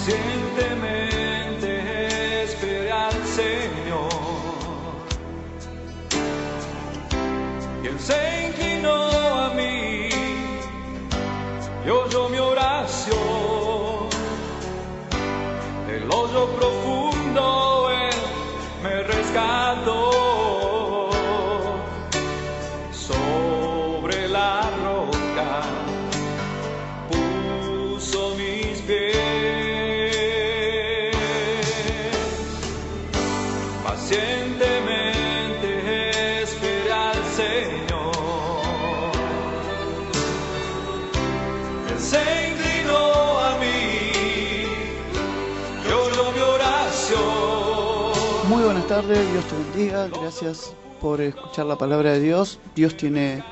Pacientemente esperé al Señor, y Él se inclinó a mí y oyó mi oración. Del hoyo profundo Él me rescató. Sobre la roca puso mis pies. Pacientemente esperé al Señor. Él se inclinó a mí y oyó mi oración. Muy buenas tardes, Dios te bendiga, gracias por escuchar la palabra de Dios. Dios tiene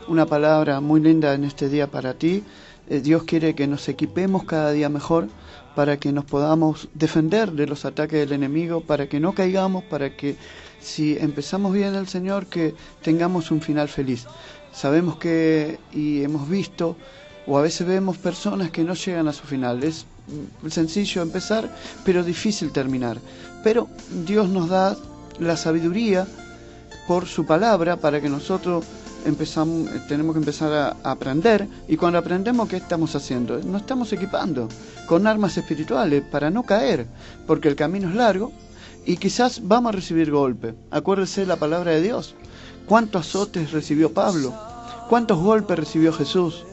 una palabra muy linda en este día para ti. Dios quiere que nos equipemos cada día mejor para que nos podamos defender de los ataques del enemigo, para que no caigamos, para que si empezamos bien el Señor, que tengamos un final feliz. Sabemos que, y hemos visto, o a veces vemos personas que no llegan a su final. Es sencillo empezar, pero difícil terminar. Pero Dios nos da la sabiduría por su palabra para que nosotros tenemos que empezar a aprender. Y cuando aprendemos, ¿qué estamos haciendo? Nos estamos equipando con armas espirituales para no caer, porque el camino es largo y quizás vamos a recibir golpe. Acuérdese la palabra de Dios. ¿Cuántos azotes recibió Pablo? ¿Cuántos golpes recibió Jesús?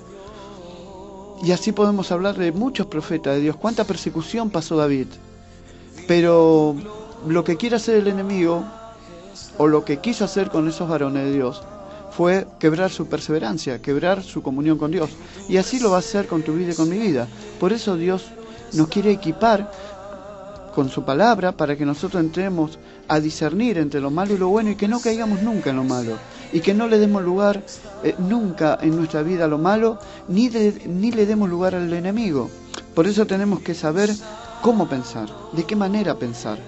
Y así podemos hablar de muchos profetas de Dios. ¿Cuánta persecución pasó David? Pero lo que quiere hacer el enemigo, o lo que quiso hacer con esos varones de Dios, fue quebrar su perseverancia, quebrar su comunión con Dios. Y así lo va a hacer con tu vida y con mi vida. Por eso Dios nos quiere equipar con su palabra para que nosotros entremos a discernir entre lo malo y lo bueno, y que no caigamos nunca en lo malo, y que no le demos lugar nunca en nuestra vida a lo malo, ni le demos lugar al enemigo. Por eso tenemos que saber cómo pensar, de qué manera pensar,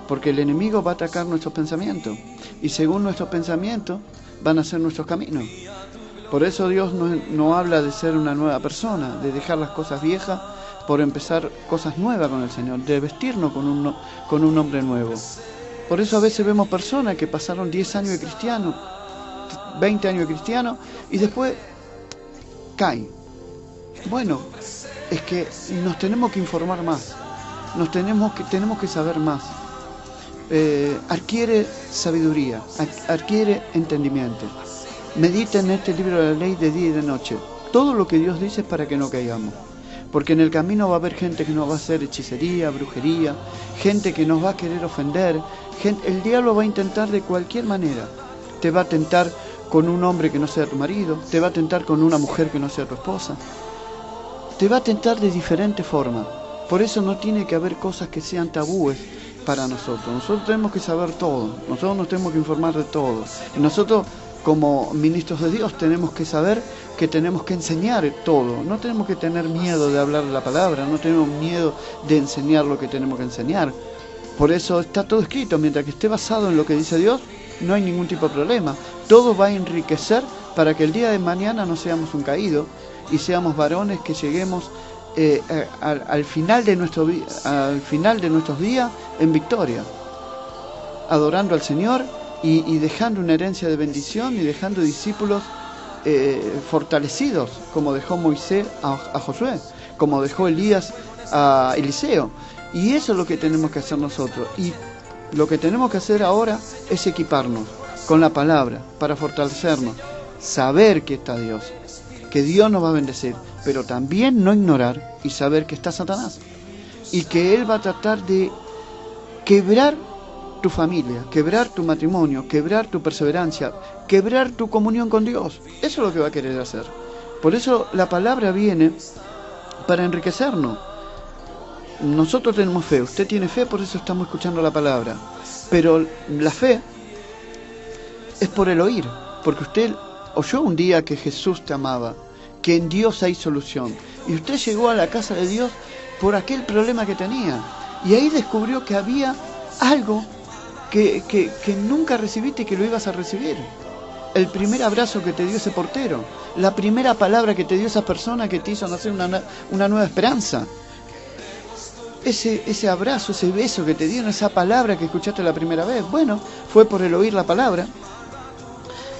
porque el enemigo va a atacar nuestros pensamientos, y según nuestros pensamientos van a ser nuestros caminos. Por eso Dios no habla de ser una nueva persona, de dejar las cosas viejas por empezar cosas nuevas con el Señor, de vestirnos con un hombre nuevo. Por eso a veces vemos personas que pasaron 10 años de cristiano, 20 años de cristiano, y después caen. Bueno, es que nos tenemos que informar más, tenemos que saber más. Adquiere sabiduría, adquiere entendimiento. Medita en este libro de la ley de día y de noche. Todo lo que Dios dice es para que no caigamos, porque en el camino va a haber gente que nos va a hacer hechicería, brujería, gente que nos va a querer ofender. El diablo va a intentar de cualquier manera. Te va a tentar con un hombre que no sea tu marido, te va a tentar con una mujer que no sea tu esposa, te va a tentar de diferentes formas. Por eso no tiene que haber cosas que sean tabúes para nosotros. Nosotros tenemos que saber todo, nosotros nos tenemos que informar de todo. Y nosotros, como ministros de Dios, tenemos que saber que tenemos que enseñar todo. No tenemos que tener miedo de hablar la palabra, no tenemos miedo de enseñar lo que tenemos que enseñar. Por eso está todo escrito. Mientras que esté basado en lo que dice Dios, no hay ningún tipo de problema. Todo va a enriquecer para que el día de mañana no seamos un caído y seamos varones que lleguemos al final de nuestros días en victoria, adorando al Señor y dejando una herencia de bendición y dejando discípulos fortalecidos, como dejó Moisés a Josué, como dejó Elías a Eliseo. Y eso es lo que tenemos que hacer nosotros. Y lo que tenemos que hacer ahora es equiparnos con la palabra para fortalecernos, saber que está Dios, que Dios nos va a bendecir, pero también no ignorar y saber que está Satanás y que él va a tratar de quebrar tu familia, quebrar tu matrimonio, quebrar tu perseverancia, quebrar tu comunión con Dios. Eso es lo que va a querer hacer. Por eso la palabra viene para enriquecernos. Nosotros tenemos fe, usted tiene fe, por eso estamos escuchando la palabra. Pero la fe es por el oír, porque usted oyó un día que Jesús te amaba, que en Dios hay solución, y usted llegó a la casa de Dios por aquel problema que tenía, y ahí descubrió que había algo que nunca recibiste y que lo ibas a recibir. El primer abrazo que te dio ese portero, la primera palabra que te dio esa persona que te hizo nacer una nueva esperanza. ese abrazo, ese beso que te dieron, esa palabra que escuchaste la primera vez. Bueno, fue por el oír la palabra.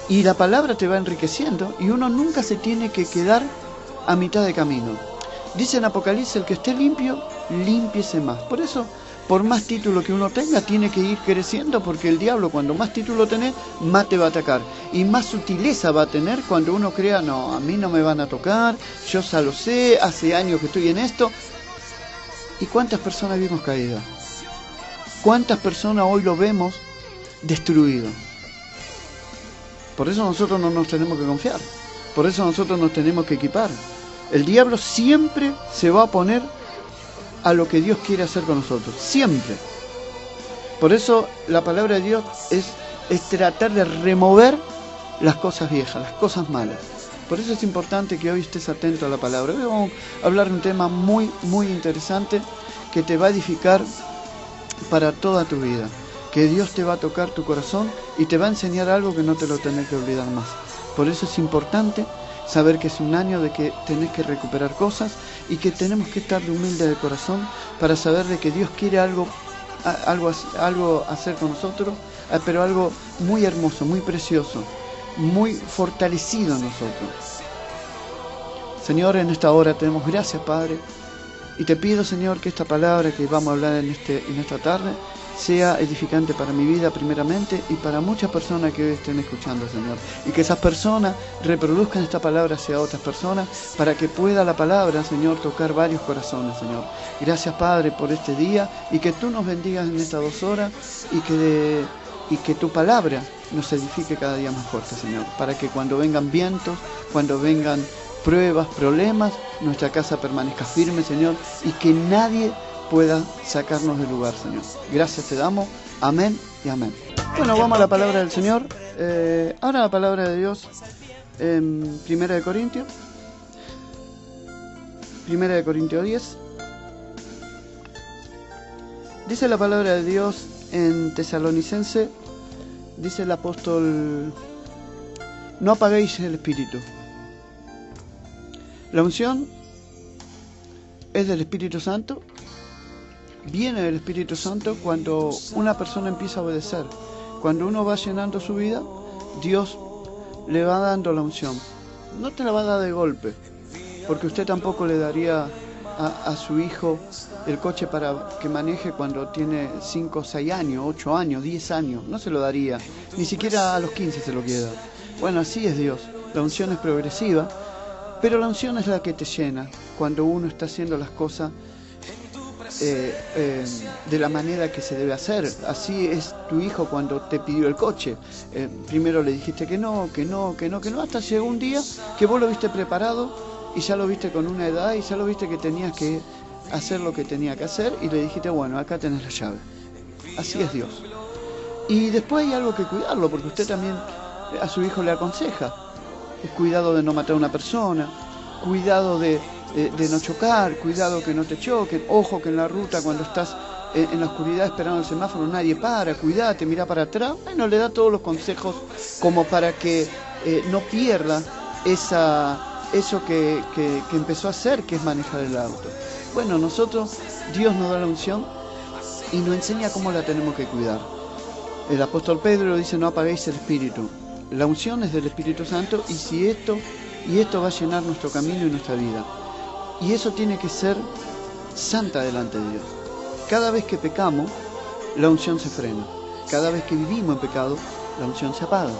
Y la palabra te va enriqueciendo y uno nunca se tiene que quedar a mitad de camino. Dice en Apocalipsis, el que esté limpio, límpiese más. Por eso, por más título que uno tenga, tiene que ir creciendo, porque el diablo, cuando más título tenés, más te va a atacar. Y más sutileza va a tener cuando uno crea, no, a mí no me van a tocar, yo ya lo sé, hace años que estoy en esto. ¿Y cuántas personas vimos caídas? ¿Cuántas personas hoy lo vemos destruido? Por eso nosotros no nos tenemos que confiar. Por eso nosotros nos tenemos que equipar. El diablo siempre se va a oponer a lo que Dios quiere hacer con nosotros. Siempre. Por eso la palabra de Dios es tratar de remover las cosas viejas, las cosas malas. Por eso es importante que hoy estés atento a la palabra. Hoy vamos a hablar de un tema muy, muy interesante que te va a edificar para toda tu vida. Que Dios te va a tocar tu corazón y te va a enseñar algo que no te lo tenés que olvidar más. Por eso es importante saber que es un año de que tenés que recuperar cosas y que tenemos que estar de humilde de corazón para saber de que Dios quiere algo hacer con nosotros, pero algo muy hermoso, muy precioso, muy fortalecido en nosotros. Señor, en esta hora te damos gracias, Padre, y te pido, Señor, que esta palabra que vamos a hablar en esta tarde sea edificante para mi vida primeramente y para muchas personas que hoy estén escuchando, Señor. Y que esas personas reproduzcan esta palabra hacia otras personas para que pueda la palabra, Señor, tocar varios corazones, Señor. Gracias, Padre, por este día y que tú nos bendigas en estas 2 horas y que tu palabra nos edifique cada día más fuerte, Señor. Para que cuando vengan vientos, cuando vengan pruebas, problemas, nuestra casa permanezca firme, Señor, y que nadie pueda sacarnos del lugar, Señor. Gracias te damos. Amén y amén. Bueno, vamos a la palabra del Señor. Ahora la palabra de Dios en 1 Corintios 10. Dice la palabra de Dios en Tesalonicense, dice el apóstol, no apaguéis el espíritu. La unción es del Espíritu Santo. Viene del Espíritu Santo cuando una persona empieza a obedecer. Cuando uno va llenando su vida, Dios le va dando la unción. No te la va a dar de golpe, porque usted tampoco le daría a su hijo el coche para que maneje cuando tiene 5, 6 años, 8 años, 10 años. No se lo daría, ni siquiera a los 15 se lo queda. Bueno, así es Dios. La unción es progresiva, pero la unción es la que te llena cuando uno está haciendo las cosas de la manera que se debe hacer. Así es tu hijo cuando te pidió el coche. Primero le dijiste que no, hasta llegó un día que vos lo viste preparado y ya lo viste con una edad y ya lo viste que tenías que hacer lo que tenía que hacer y le dijiste, bueno, acá tenés la llave. Así es Dios. Y después hay algo que cuidarlo, porque usted también a su hijo le aconseja. Cuidado de no matar a una persona, cuidado de no chocar, cuidado que no te choquen, ojo que en la ruta cuando estás en la oscuridad esperando el semáforo nadie para, cuidate, mira para atrás. Bueno, le da todos los consejos como para que no pierda eso que empezó a hacer, que es manejar el auto. Bueno, nosotros, Dios nos da la unción y nos enseña cómo la tenemos que cuidar. El apóstol Pedro dice, no apaguéis el espíritu. La unción es del Espíritu Santo y esto va a llenar nuestro camino y nuestra vida. Y eso tiene que ser santa delante de Dios. Cada vez que pecamos, la unción se frena. Cada vez que vivimos en pecado, la unción se apaga.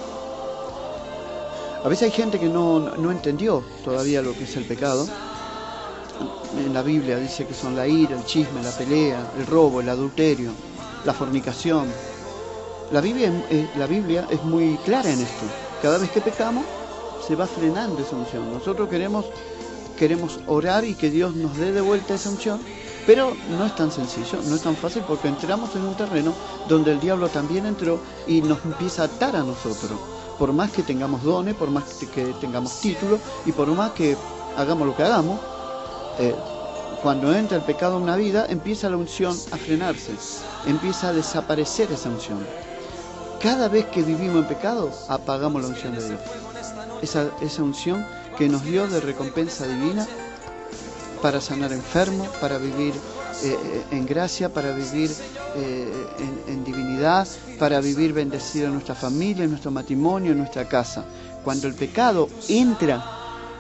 A veces hay gente que no entendió todavía lo que es el pecado. En la Biblia dice que son la ira, el chisme, la pelea, el robo, el adulterio, la fornicación. La Biblia es muy clara en esto. Cada vez que pecamos, se va frenando esa unción. Nosotros queremos orar y que Dios nos dé de vuelta esa unción, pero no es tan sencillo, no es tan fácil, porque entramos en un terreno donde el diablo también entró y nos empieza a atar a nosotros. Por más que tengamos dones, por más que tengamos títulos y por más que hagamos lo que hagamos, cuando entra el pecado en una vida, empieza la unción a frenarse, empieza a desaparecer esa unción. Cada vez que vivimos en pecado, apagamos la unción de Dios. Esa unción que nos dio de recompensa divina para sanar enfermos, para vivir en gracia, para vivir en divinidad, para vivir bendecido en nuestra familia, en nuestro matrimonio, en nuestra casa. Cuando el pecado entra,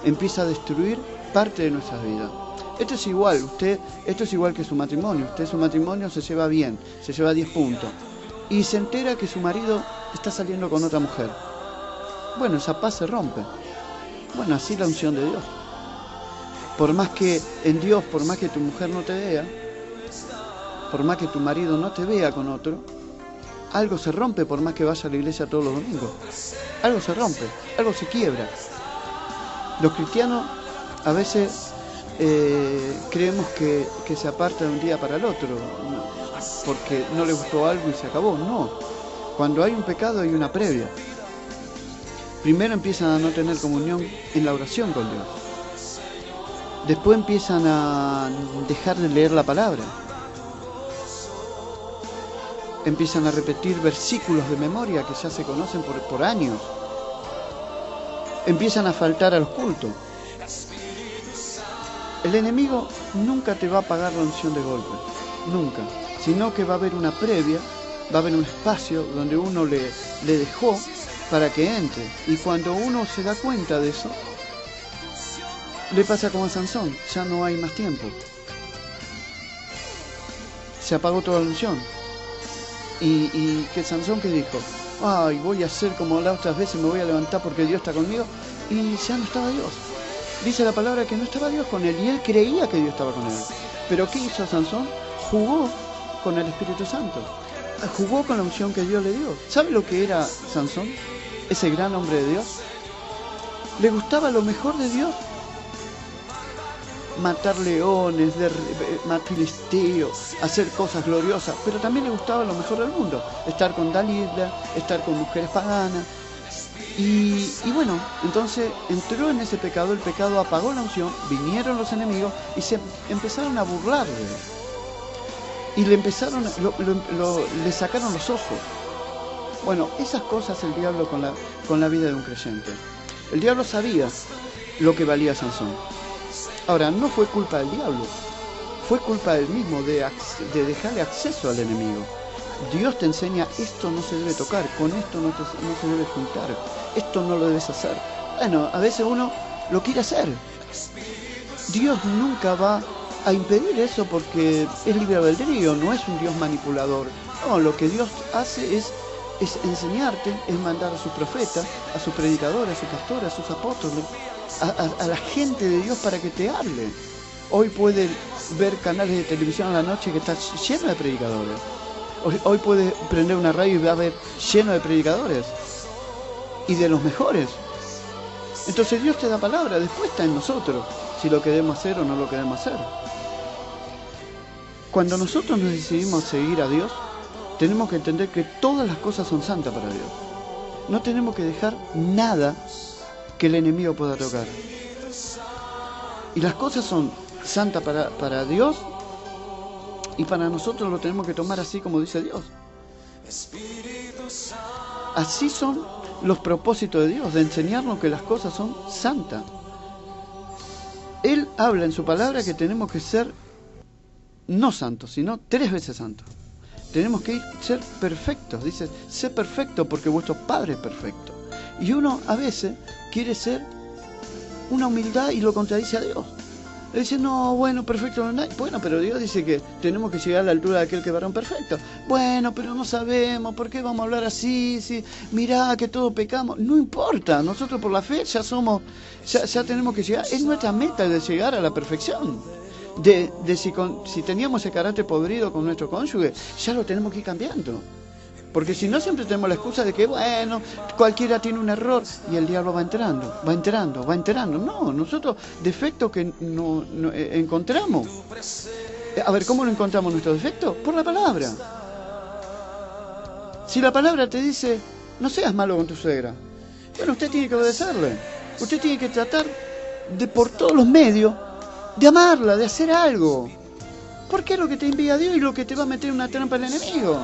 empieza a destruir parte de nuestras vidas. Esto es igual que su matrimonio. Su matrimonio se lleva bien, se lleva 10 puntos. Y se entera que su marido está saliendo con otra mujer. Bueno, esa paz se rompe. Bueno, así la unción de Dios. Por más que en Dios, por más que tu mujer no te vea, por más que tu marido no te vea con otro, algo se rompe por más que vaya a la iglesia todos los domingos. Algo se rompe, algo se quiebra. Los cristianos a veces creemos que se aparta de un día para el otro, porque no le gustó algo y se acabó. No. Cuando hay un pecado hay una previa. Primero empiezan a no tener comunión en la oración con Dios. Después empiezan a dejar de leer la palabra. Empiezan a repetir versículos de memoria que ya se conocen por años. Empiezan a faltar a los cultos. El enemigo nunca te va a pagar la unción de golpe, nunca, sino que va a haber una previa, va a haber un espacio donde uno le dejó para que entre. Y cuando uno se da cuenta de eso, le pasa como a Sansón, ya no hay más tiempo. Se apagó toda la unción. Y que Sansón que dijo, ay, voy a hacer como las otras veces, me voy a levantar porque Dios está conmigo. Y ya no estaba Dios. Dice la palabra que no estaba Dios con él y él creía que Dios estaba con él. Pero ¿qué hizo Sansón? Jugó con el Espíritu Santo. Jugó con la unción que Dios le dio. ¿Sabe lo que era Sansón? Ese gran hombre de Dios. Le gustaba lo mejor de Dios. Matar leones, matar filisteos, hacer cosas gloriosas. Pero también le gustaba lo mejor del mundo. Estar con Dalila, estar con mujeres paganas. Y bueno, entonces entró en ese pecado, el pecado apagó la unción, vinieron los enemigos y se empezaron a burlar de él. Y le empezaron, le sacaron los ojos. Bueno, esas cosas el diablo con la vida de un creyente. El diablo sabía lo que valía Sansón. Ahora, no fue culpa del diablo, fue culpa del mismo de dejarle acceso al enemigo. Dios te enseña, esto no se debe tocar, con esto no se debe juntar, esto no lo debes hacer. Bueno, a veces uno lo quiere hacer. Dios nunca va a impedir eso porque es libre albedrío, no es un Dios manipulador. No, lo que Dios hace es enseñarte, es mandar a sus profetas, a sus predicadores, a sus pastores, a sus apóstoles, a la gente de Dios para que te hable. Hoy puedes ver canales de televisión a la noche que están llenos de predicadores. Hoy puedes prender una radio y va a ver lleno de predicadores y de los mejores. Entonces Dios te da palabra, después está en nosotros si lo queremos hacer o no lo queremos hacer. Cuando nosotros nos decidimos seguir a Dios, tenemos que entender que todas las cosas son santas para Dios. No tenemos que dejar nada que el enemigo pueda tocar. Y las cosas son santas para Dios. Y para nosotros lo tenemos que tomar así como dice Dios. Así son los propósitos de Dios, de enseñarnos que las cosas son santas. Él habla en su palabra que tenemos que ser no santos, sino 3 veces santos. Tenemos que ser perfectos. Dice, sé perfecto porque vuestro Padre es perfecto. Y uno a veces quiere ser una humildad y lo contradice a Dios. Le dice, no, bueno, perfecto no hay. Bueno, pero Dios dice que tenemos que llegar a la altura de aquel que es varón perfecto. Bueno, pero no sabemos, ¿por qué vamos a hablar así? Si, mirá que todos pecamos. No importa, nosotros por la fe ya tenemos que llegar. Es nuestra meta de llegar a la perfección. Si teníamos ese carácter podrido con nuestro cónyuge, ya lo tenemos que ir cambiando. Porque si no, siempre tenemos la excusa de que, bueno, cualquiera tiene un error y el diablo va entrando. No, nosotros defectos que no encontramos. A ver, ¿cómo lo encontramos nuestro defecto? Por la palabra. Si la palabra te dice, no seas malo con tu suegra, bueno, usted tiene que obedecerle. Usted tiene que tratar de, por todos los medios, de amarla, de hacer algo. Porque es lo que te envía Dios y lo que te va a meter una trampa el enemigo.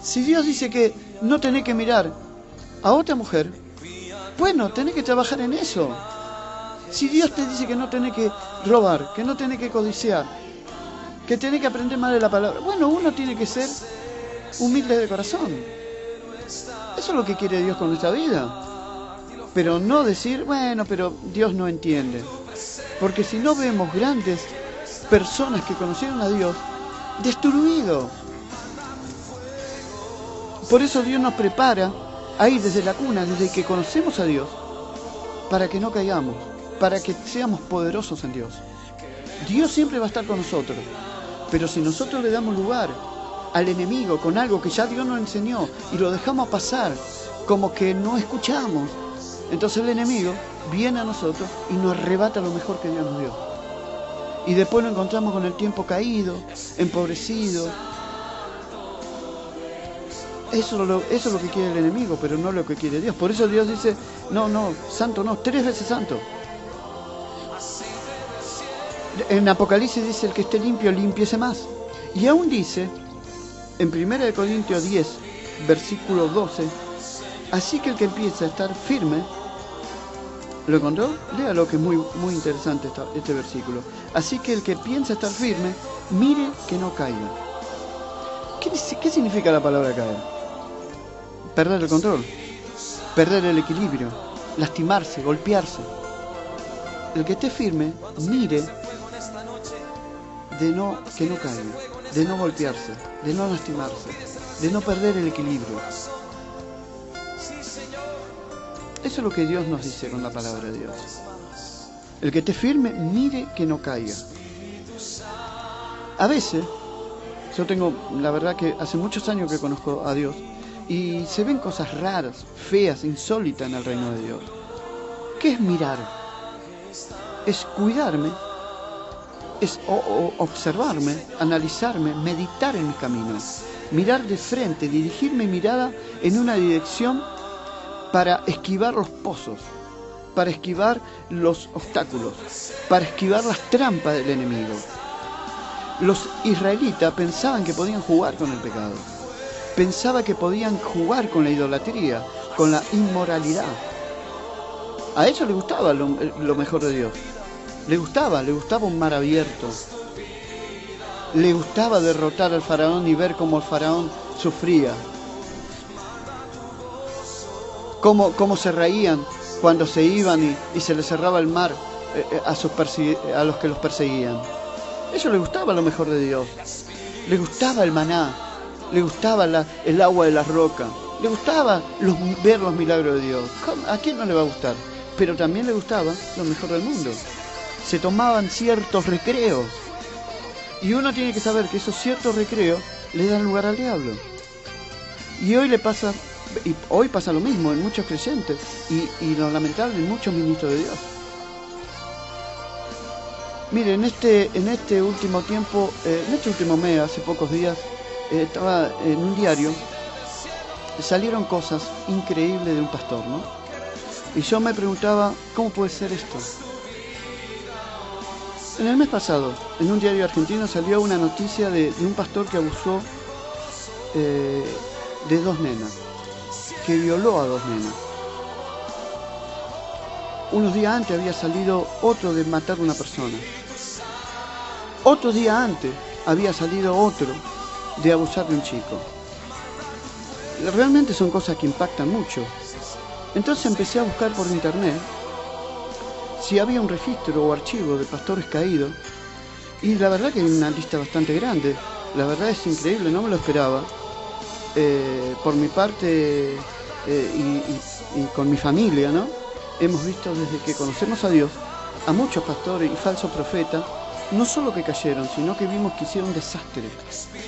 Si Dios dice que no tenés que mirar a otra mujer, Bueno, tenés que trabajar en eso. Si Dios te dice que no tenés que robar, que no tenés que codiciar, que tenés que aprender más de la palabra, bueno, uno tiene que ser humilde de corazón. Eso es lo que quiere Dios con nuestra vida. Pero no decir, bueno, pero Dios no entiende. Porque si no vemos grandes personas que conocieron a Dios destruidos. Por eso Dios nos prepara ahí desde la cuna, desde que conocemos a Dios, para que no caigamos, para que seamos poderosos en Dios. Dios siempre va a estar con nosotros, pero si nosotros le damos lugar al enemigo con algo que ya Dios nos enseñó y lo dejamos pasar como que no escuchamos, entonces el enemigo viene a nosotros y nos arrebata lo mejor que Dios nos dio. Y después lo encontramos con el tiempo caído, empobrecido. Eso es lo que quiere el enemigo, pero no lo que quiere Dios. Por eso Dios dice, no, santo no, 3 veces santo. En Apocalipsis dice, el que esté limpio, límpiese más. Y aún dice, en 1 Corintios 10, versículo 12, así que el que empieza a estar firme, ¿lo encontró? Léalo, que es muy, muy interesante este versículo. Así que el que piensa estar firme, mire que no caiga. ¿Qué significa la palabra caer? Perder el control, perder el equilibrio, lastimarse, golpearse. El que esté firme, mire que no caiga, de no golpearse, de no lastimarse, de no perder el equilibrio. Eso es lo que Dios nos dice con la palabra de Dios. El que esté firme, mire que no caiga. A veces, yo tengo, la verdad que hace muchos años que conozco a Dios, y se ven cosas raras, feas, insólitas en el reino de Dios. ¿Qué es mirar? Es cuidarme, es observarme, analizarme, meditar en mis caminos, mirar de frente, dirigir mi mirada en una dirección para esquivar los pozos, para esquivar los obstáculos, para esquivar las trampas del enemigo. Los israelitas pensaban que podían jugar con el pecado, pensaban que podían jugar con la idolatría, con la inmoralidad. A ellos les gustaba lo mejor de Dios. Le gustaba un mar abierto. Le gustaba derrotar al faraón y ver cómo el faraón sufría. Cómo se reían cuando se iban y se les cerraba el mar a los que los perseguían. A ellos les gustaba lo mejor de Dios. Les gustaba el maná. Les gustaba el agua de la roca. Les gustaba ver los milagros de Dios. ¿A quién no le va a gustar? Pero también les gustaba lo mejor del mundo. Se tomaban ciertos recreos. Y uno tiene que saber que esos ciertos recreos le dan lugar al diablo. Y hoy pasa lo mismo en muchos creyentes. Y lo lamentable en muchos ministros de Dios. Mire, en este último tiempo, en este último mes, hace pocos días, estaba en un diario, salieron cosas increíbles de un pastor, ¿no? Y yo me preguntaba, ¿cómo puede ser esto? En el mes pasado, en un diario argentino, salió una noticia de un pastor que abusó de 2 nenas, que violó a 2 nenas. Unos días antes había salido otro de matar a una persona. Otro día antes había salido otro de abusar de un chico. Realmente son cosas que impactan mucho. Entonces empecé a buscar por internet si había un registro o archivo de pastores caídos, y la verdad que hay una lista bastante grande. La verdad es increíble, no me lo esperaba. Por mi parte y con mi familia, ¿no? Hemos visto desde que conocemos a Dios a muchos pastores y falsos profetas, no solo que cayeron, sino que vimos que hicieron desastre,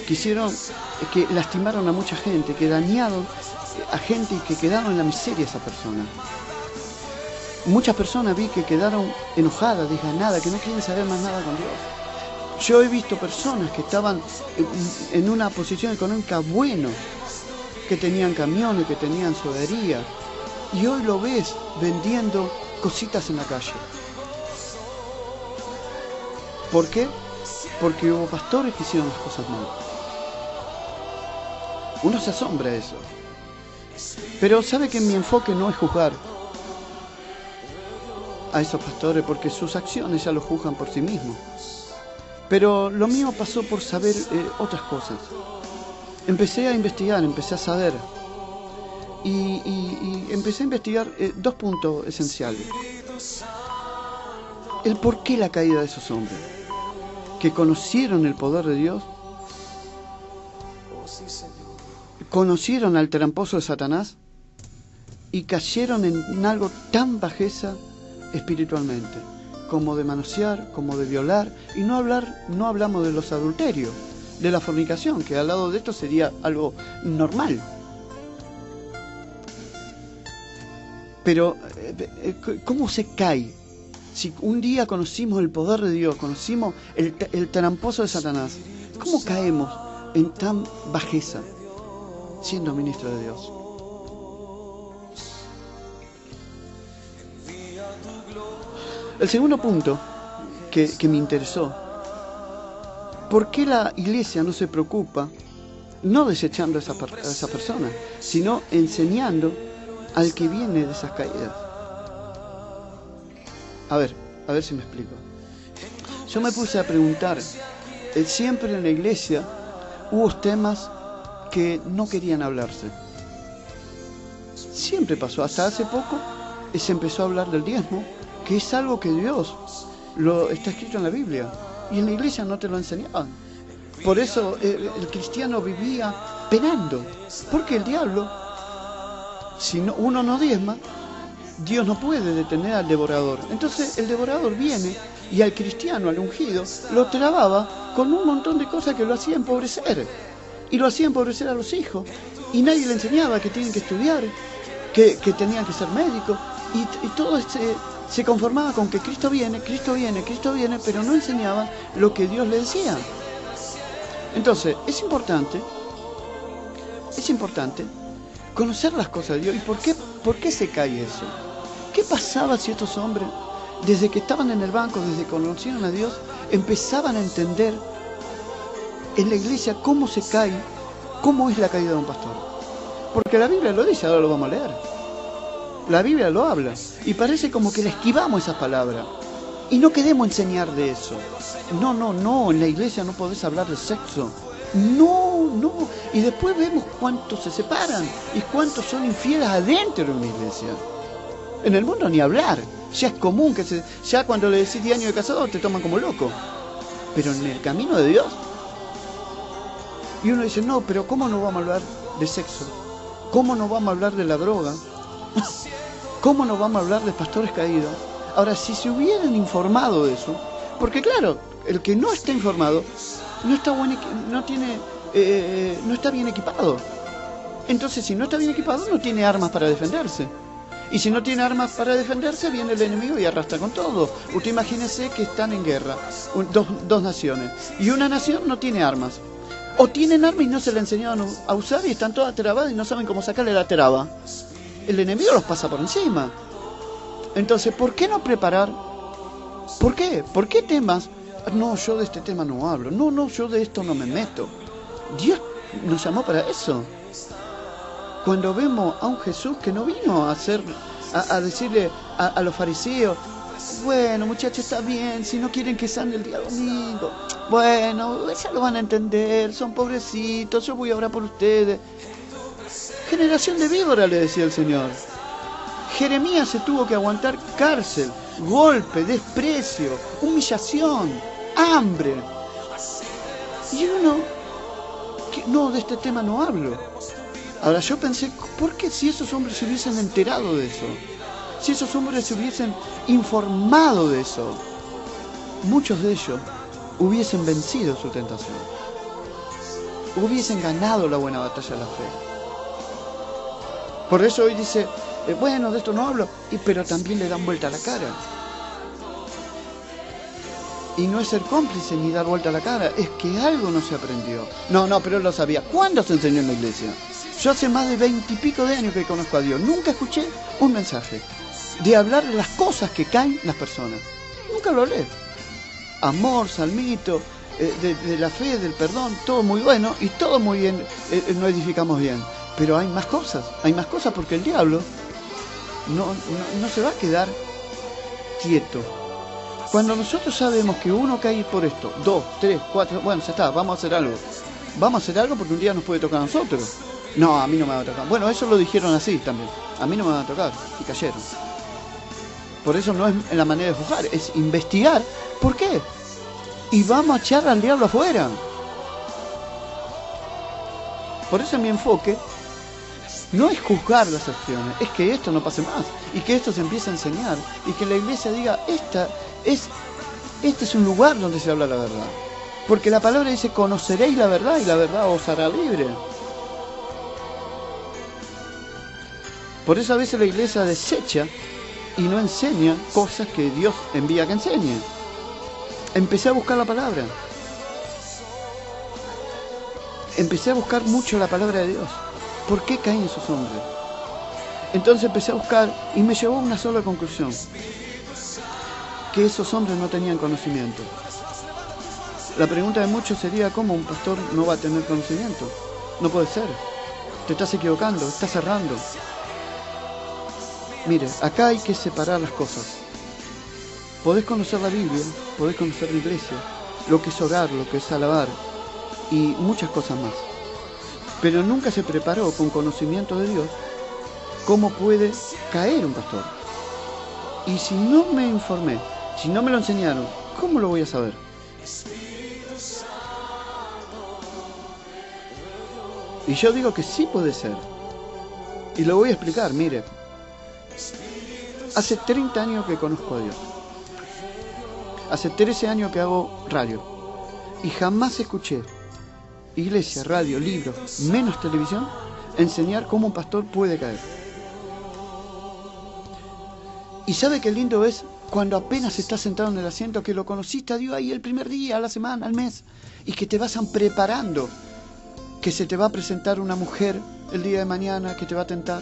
que lastimaron a mucha gente, que dañaron a gente y que quedaron en la miseria esa persona. Muchas personas vi que quedaron enojadas, desganadas, que no quieren saber más nada con Dios. Yo he visto personas que estaban en una posición económica buena, que tenían camiones, que tenían sodería, y hoy lo ves vendiendo cositas en la calle. ¿Por qué? Porque hubo pastores que hicieron las cosas mal. Uno se asombra de eso. Pero sabe que mi enfoque no es juzgar. a esos pastores porque sus acciones ya los juzgan por sí mismos. Pero lo mío pasó por saber otras cosas. Empecé a investigar, empecé a saber. Y empecé a investigar dos puntos esenciales. El por qué la caída de esos hombres, que conocieron el poder de Dios, conocieron al tramposo de Satanás y cayeron en algo tan bajeza espiritualmente, como de manosear, como de violar, y no hablamos de los adulterios, de la fornicación, que al lado de esto sería algo normal. Pero, ¿cómo se cae? Si un día conocimos el poder de Dios, conocimos el tramposo de Satanás, ¿cómo caemos en tan bajeza siendo ministro de Dios? El segundo punto que me interesó, ¿por qué la iglesia no se preocupa, no desechando a esa persona, sino enseñando al que viene de esas caídas? A ver si me explico. Yo me puse a preguntar, siempre en la iglesia hubo temas que no querían hablarse. Siempre pasó, hasta hace poco se empezó a hablar del diezmo, que es algo que Dios está escrito en la Biblia, y en la iglesia no te lo enseñaban. Por eso el cristiano vivía penando, porque el diablo, si uno no diezma, Dios no puede detener al devorador. Entonces el devorador viene y al cristiano, al ungido, lo trababa con un montón de cosas que lo hacía empobrecer. Y lo hacía empobrecer a los hijos. Y nadie le enseñaba que tienen que estudiar, que tenían que ser médicos. Y todo se conformaba con que Cristo viene, pero no enseñaba lo que Dios le decía. Entonces, es importante conocer las cosas de Dios. ¿Y por qué se cae eso? ¿Qué pasaba si estos hombres, desde que estaban en el banco, desde que conocieron a Dios, empezaban a entender en la iglesia cómo se cae, cómo es la caída de un pastor? Porque la Biblia lo dice, ahora lo vamos a leer. La Biblia lo habla. Y parece como que le esquivamos esas palabras. Y no queremos enseñar de eso. No, en la iglesia no podés hablar de sexo. No. Y después vemos cuántos se separan y cuántos son infieles adentro de una iglesia. En el mundo ni hablar. Ya es común que ya cuando le decís 10 años de casado te toman como loco. Pero en el camino de Dios. Y uno dice, no, pero ¿cómo no vamos a hablar de sexo? ¿Cómo no vamos a hablar de la droga? ¿Cómo no vamos a hablar de pastores caídos? Ahora, si se hubieran informado de eso, porque claro, el que no está informado no está bien equipado. Entonces, si no está bien equipado, no tiene armas para defenderse. Y si no tiene armas para defenderse, viene el enemigo y arrastra con todo. Usted imagínese que están en guerra, dos naciones, y una nación no tiene armas. O tienen armas y no se la enseñaron a usar y están todas trabadas y no saben cómo sacarle la traba. El enemigo los pasa por encima. Entonces, ¿por qué no preparar? ¿Por qué? ¿Por qué temas? No, yo de este tema no hablo. No, yo de esto no me meto. Dios nos llamó para eso. Cuando vemos a un Jesús que no vino a decirle a los fariseos, bueno, muchachos, está bien, si no quieren que sane el día domingo, bueno, ya lo van a entender, son pobrecitos, yo voy a orar por ustedes. Generación de víbora, le decía el Señor. Jeremías se tuvo que aguantar cárcel, golpe, desprecio, humillación, hambre. Y uno, no, de este tema no hablo. Ahora yo pensé, ¿por qué si esos hombres se hubiesen enterado de eso? Si esos hombres se hubiesen informado de eso, muchos de ellos hubiesen vencido su tentación. Hubiesen ganado la buena batalla de la fe. Por eso hoy dice, bueno, de esto no hablo, pero también le dan vuelta a la cara. Y no es ser cómplice ni dar vuelta a la cara, es que algo no se aprendió. No, pero él lo sabía. ¿Cuándo se enseñó en la iglesia? Yo hace más de 20 y pico de años que conozco a Dios. Nunca escuché un mensaje de hablar de las cosas que caen las personas. Nunca lo hablé. Amor, salmito, de la fe, del perdón, todo muy bueno y todo muy bien, no edificamos bien. Pero hay más cosas porque el diablo no se va a quedar quieto. Cuando nosotros sabemos que uno cae por esto, 2, 3, 4, bueno, ya está, vamos a hacer algo. Vamos a hacer algo porque un día nos puede tocar a nosotros. No, a mí no me va a tocar. Bueno, eso lo dijeron así también. A mí no me va a tocar. Y cayeron. Por eso no es la manera de juzgar, es investigar. ¿Por qué? Y vamos a echar al diablo afuera. Por eso mi enfoque no es juzgar las acciones, es que esto no pase más. Y que esto se empiece a enseñar. Y que la iglesia diga, este es un lugar donde se habla la verdad. Porque la palabra dice, conoceréis la verdad y la verdad os hará libre. Por eso a veces la iglesia desecha y no enseña cosas que Dios envía que enseñe. Empecé a buscar la palabra. Empecé a buscar mucho la palabra de Dios. ¿Por qué caen esos hombres? Entonces empecé a buscar y me llevó a una sola conclusión. Que esos hombres no tenían conocimiento. La pregunta de muchos sería, ¿cómo un pastor no va a tener conocimiento? No puede ser. Te estás equivocando, estás cerrando. Mire, acá hay que separar las cosas. Podés conocer la Biblia, podés conocer la iglesia, lo que es orar, lo que es alabar y muchas cosas más. Pero nunca se preparó con conocimiento de Dios cómo puede caer un pastor. Y si no me informé, si no me lo enseñaron, ¿cómo lo voy a saber? Y yo digo que sí puede ser. Y lo voy a explicar, mire. Hace 30 años que conozco a Dios. Hace 13 años que hago radio. Y jamás escuché iglesia, radio, libros, menos televisión, enseñar cómo un pastor puede caer. Y sabe qué lindo es cuando apenas estás sentado en el asiento, que lo conociste a Dios ahí el primer día, a la semana, al mes, y que te vas preparando, que se te va a presentar una mujer el día de mañana que te va a tentar,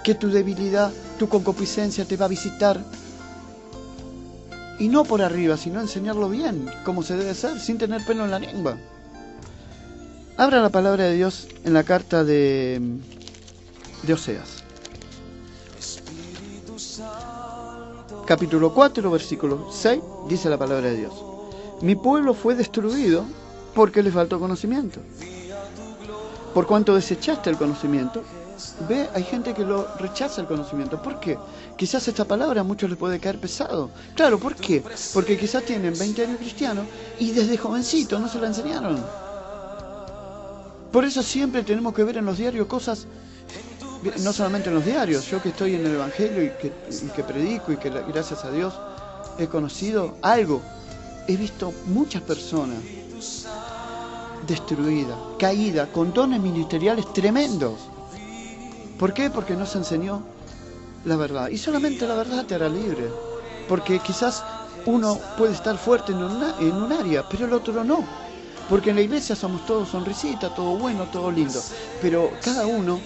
que tu debilidad, tu concupiscencia te va a visitar, y no por arriba, sino enseñarlo bien, como se debe hacer, sin tener pelo en la lengua. Abra la palabra de Dios en la carta de Oseas. Capítulo 4, versículo 6, dice la palabra de Dios. Mi pueblo fue destruido porque le faltó conocimiento. Por cuanto desechaste el conocimiento, ve, hay gente que lo rechaza el conocimiento. ¿Por qué? Quizás esta palabra a muchos les puede caer pesado. Claro, ¿por qué? Porque quizás tienen 20 años cristianos y desde jovencito no se la enseñaron. Por eso siempre tenemos que ver en los diarios cosas, no solamente en los diarios, yo que estoy en el Evangelio y que predico y que gracias a Dios he conocido algo, he visto muchas personas destruidas, caídas, con dones ministeriales tremendos. ¿Por qué? Porque no se enseñó la verdad. Y solamente la verdad te hará libre. Porque quizás uno puede estar fuerte en un área, pero el otro no. Porque en la iglesia somos todos sonrisitas, todo bueno, todo lindo. Pero cada uno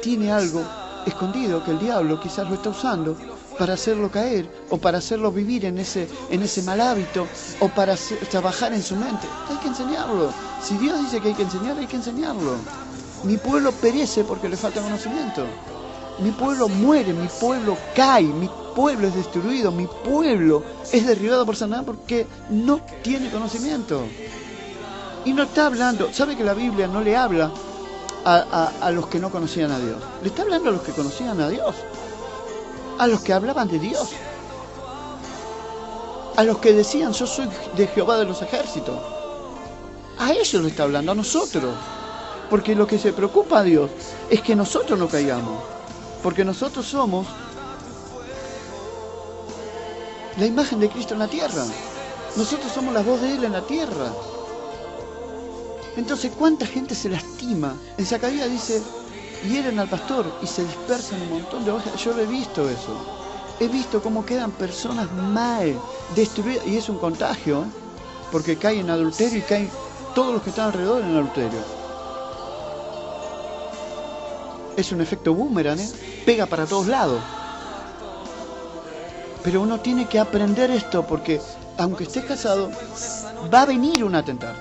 tiene algo escondido que el diablo quizás lo está usando para hacerlo caer, o para hacerlo vivir en ese mal hábito, o para trabajar en su mente. Hay que enseñarlo. Si Dios dice que hay que enseñar, hay que enseñarlo. Mi pueblo perece porque le falta conocimiento. Mi pueblo muere, mi pueblo cae, mi pueblo es destruido, mi pueblo es derribado por Satanás porque no tiene conocimiento. Y no está hablando, ¿sabe que la Biblia no le habla a los que no conocían a Dios? Le está hablando a los que conocían a Dios, a los que hablaban de Dios, a los que decían yo soy de Jehová de los ejércitos. A ellos le está hablando, a nosotros. Porque lo que se preocupa a Dios es que nosotros no caigamos. Porque nosotros somos la imagen de Cristo en la tierra. Nosotros somos la voz de Él en la tierra. Entonces, ¿cuánta gente se lastima? En Zacarías dice, hieren al pastor y se dispersan un montón de ovejas. Yo lo he visto eso. He visto cómo quedan personas mal, destruidas. Y es un contagio, ¿eh? Porque caen en adulterio y caen todos los que están alrededor en adulterio. Es un efecto boomerang, ¿eh? Pega para todos lados. Pero uno tiene que aprender esto porque, aunque estés casado, va a venir un atentado.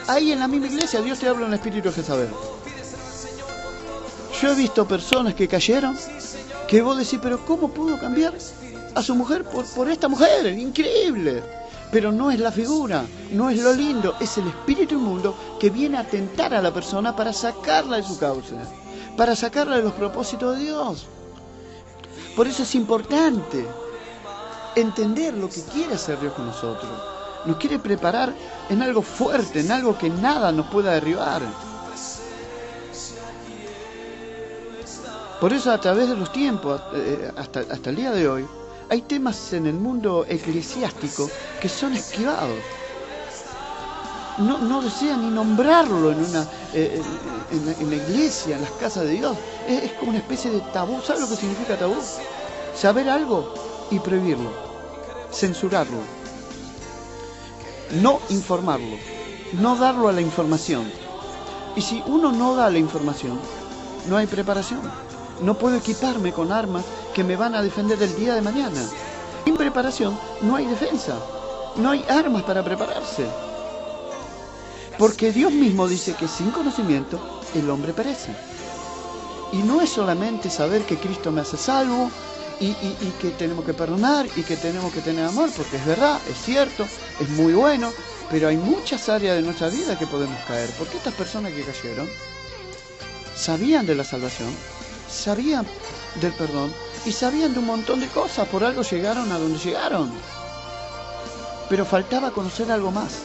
Ahí en la misma iglesia Dios te habla en el espíritu de Jezabel. Yo he visto personas que cayeron, que vos decís, pero ¿cómo pudo cambiar? a su mujer por esta mujer, increíble. Pero no es la figura, no es lo lindo, es el espíritu inmundo que viene a tentar a la persona para sacarla de su cauce, para sacarla de los propósitos de Dios. Por eso es importante entender lo que quiere hacer Dios con nosotros. Nos quiere preparar en algo fuerte, en algo que nada nos pueda derribar. Por eso a través de los tiempos, hasta el día de hoy, hay temas en el mundo eclesiástico que son esquivados. No desean ni nombrarlo en la iglesia, en las casas de Dios. Es como una especie de tabú. ¿Sabes lo que significa tabú? Saber algo y prohibirlo, censurarlo, no informarlo, no darlo a la información. Y si uno no da la información, no hay preparación. No puedo equiparme con armas que me van a defender el día de mañana. Sin preparación no hay defensa, no hay armas para prepararse. Porque Dios mismo dice que sin conocimiento el hombre perece. Y no es solamente saber que Cristo me hace salvo y que tenemos que perdonar y que tenemos que tener amor, porque es verdad, es cierto, es muy bueno, pero hay muchas áreas de nuestra vida que podemos caer. Porque estas personas que cayeron sabían de la salvación, sabían del perdón y sabían de un montón de cosas, por algo llegaron a donde llegaron. Pero faltaba conocer algo más.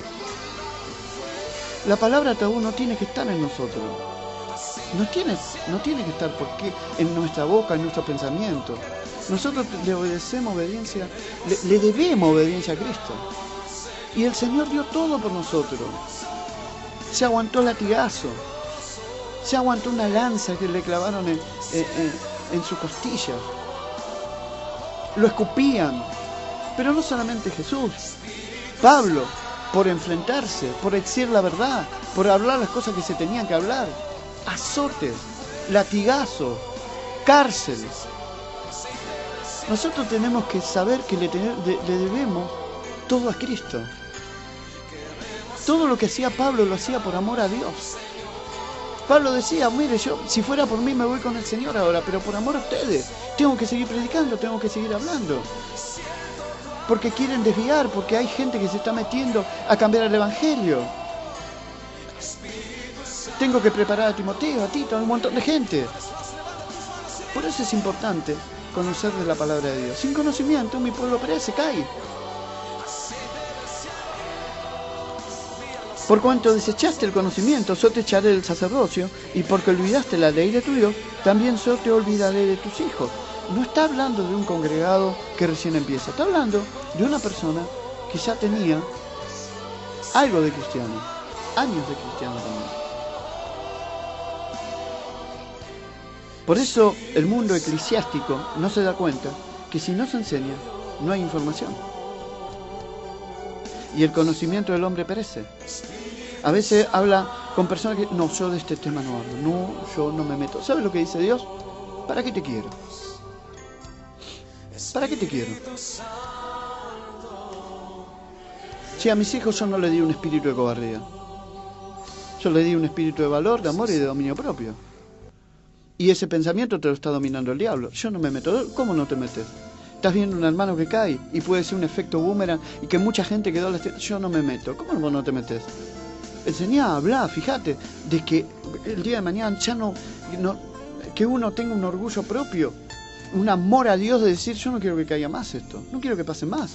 La palabra tabú no tiene que estar en nosotros. No tiene que estar porque en nuestra boca, en nuestro pensamiento. Nosotros le obedecemos obediencia, le debemos obediencia a Cristo. Y el Señor dio todo por nosotros. Se aguantó latigazo. Se aguantó una lanza que le clavaron en su costilla. Lo escupían. Pero no solamente Jesús. Pablo, por enfrentarse, por decir la verdad, por hablar las cosas que se tenían que hablar. Azotes, latigazos, cárceles. Nosotros tenemos que saber que le debemos todo a Cristo. Todo lo que hacía Pablo lo hacía por amor a Dios. Pablo decía, mire, yo si fuera por mí me voy con el Señor ahora, pero por amor a ustedes, tengo que seguir predicando, tengo que seguir hablando. Porque quieren desviar, porque hay gente que se está metiendo a cambiar el Evangelio. Tengo que preparar a Timoteo, a Tito, a un montón de gente. Por eso es importante conocer de la palabra de Dios. Sin conocimiento mi pueblo perece, cae. Por cuanto desechaste el conocimiento, yo te echaré del sacerdocio, y porque olvidaste la ley de tu Dios, también yo te olvidaré de tus hijos. No está hablando de un congregado que recién empieza, está hablando de una persona que ya tenía algo de cristiano, años de cristiano también. Por eso el mundo eclesiástico no se da cuenta que si no se enseña, no hay información. Y el conocimiento del hombre perece. A veces habla con personas que, no, yo de este tema no hablo, no, yo no me meto. ¿Sabes lo que dice Dios? ¿Para qué te quiero? ¿Para qué te quiero? Si a mis hijos yo no le di un espíritu de cobardía. Yo le di un espíritu de valor, de amor y de dominio propio. Y ese pensamiento te lo está dominando el diablo. Yo no me meto. ¿Cómo no te metes? Estás viendo un hermano que cae y puede ser un efecto boomerang y que mucha gente quedó... Yo no me meto. ¿Cómo vos no te metes? Enseñá, hablá, fíjate, de que el día de mañana ya no que uno tenga un orgullo propio, un amor a Dios de decir, yo no quiero que caiga más esto, no quiero que pase más.